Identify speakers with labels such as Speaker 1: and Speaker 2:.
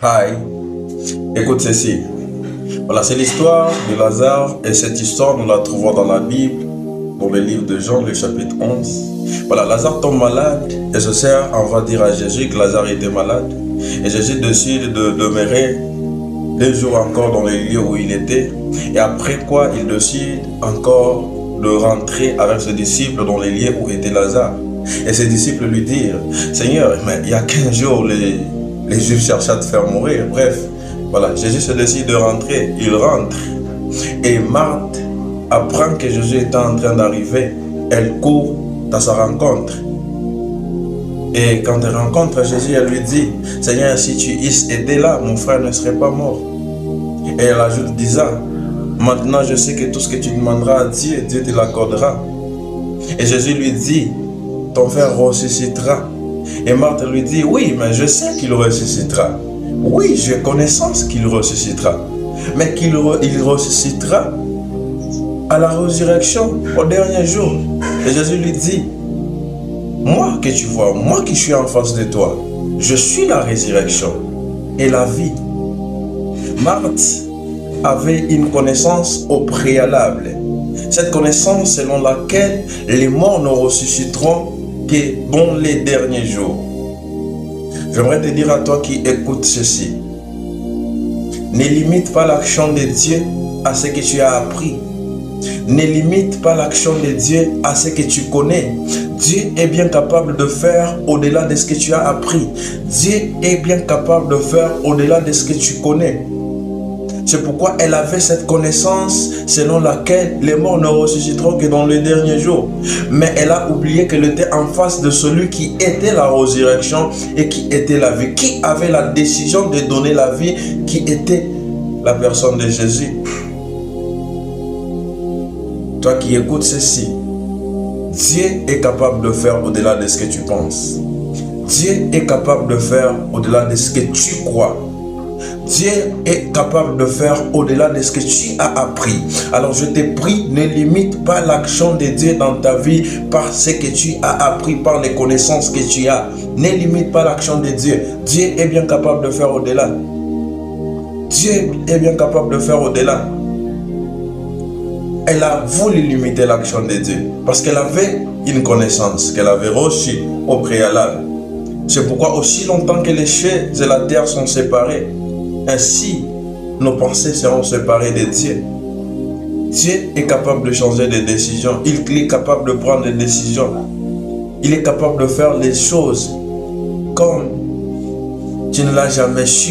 Speaker 1: Hi, écoute ceci. Voilà, c'est l'histoire de Lazare et cette histoire, nous la trouvons dans la Bible, dans le livre de Jean, le chapitre 11. Voilà, Lazare tombe malade et se sert, on va dire à Jésus que Lazare était malade. Et Jésus décide de demeurer 2 jours encore dans le lieu où il était. Et après quoi, il décide encore de rentrer avec ses disciples dans les lieux où était Lazare. Et ses disciples lui dirent, Seigneur, mais il y a 15 jours, les Juifs cherchent à te faire mourir. Bref, voilà, Jésus se décide de rentrer. Il rentre. Et Marthe apprend que Jésus est en train d'arriver. Elle court à sa rencontre. Et quand elle rencontre Jésus, elle lui dit, Seigneur, si tu eusses été là, mon frère ne serait pas mort. Et elle ajoute, disant, maintenant je sais que tout ce que tu demanderas à Dieu, Dieu te l'accordera. Et Jésus lui dit, ton frère ressuscitera. Et Marthe lui dit, oui, mais je sais qu'il ressuscitera. Oui, j'ai connaissance qu'il ressuscitera. Mais qu'il ressuscitera à la résurrection, au dernier jour. Et Jésus lui dit, moi que tu vois, moi qui suis en face de toi, je suis la résurrection et la vie. Marthe avait une connaissance au préalable. Cette connaissance selon laquelle les morts ne ressusciteront que dans les derniers jours. J'aimerais te dire à toi qui écoutes ceci. Ne limite pas l'action de Dieu à ce que tu as appris. Ne limite pas l'action de Dieu à ce que tu connais. Dieu est bien capable de faire au-delà de ce que tu as appris. Dieu est bien capable de faire au-delà de ce que tu connais. C'est pourquoi elle avait cette connaissance selon laquelle les morts ne ressusciteront que dans le dernier jour. Mais elle a oublié qu'elle était en face de celui qui était la résurrection et qui était la vie. Qui avait la décision de donner la vie, qui était la personne de Jésus. Toi qui écoutes ceci, Dieu est capable de faire au-delà de ce que tu penses. Dieu est capable de faire au-delà de ce que tu crois. Dieu est capable de faire au-delà de ce que tu as appris. Alors je te prie, ne limite pas l'action de Dieu dans ta vie par ce que tu as appris, par les connaissances que tu as. Ne limite pas l'action de Dieu. Dieu est bien capable de faire au-delà. Dieu est bien capable de faire au-delà. Elle a voulu limiter l'action de Dieu parce qu'elle avait une connaissance qu'elle avait reçue au préalable. C'est pourquoi aussi longtemps que les cieux et la terre sont séparés, ainsi nos pensées seront séparées de Dieu. Dieu est capable de changer de décision. Il est capable de prendre des décisions. Il est capable de faire les choses comme tu ne l'as jamais su.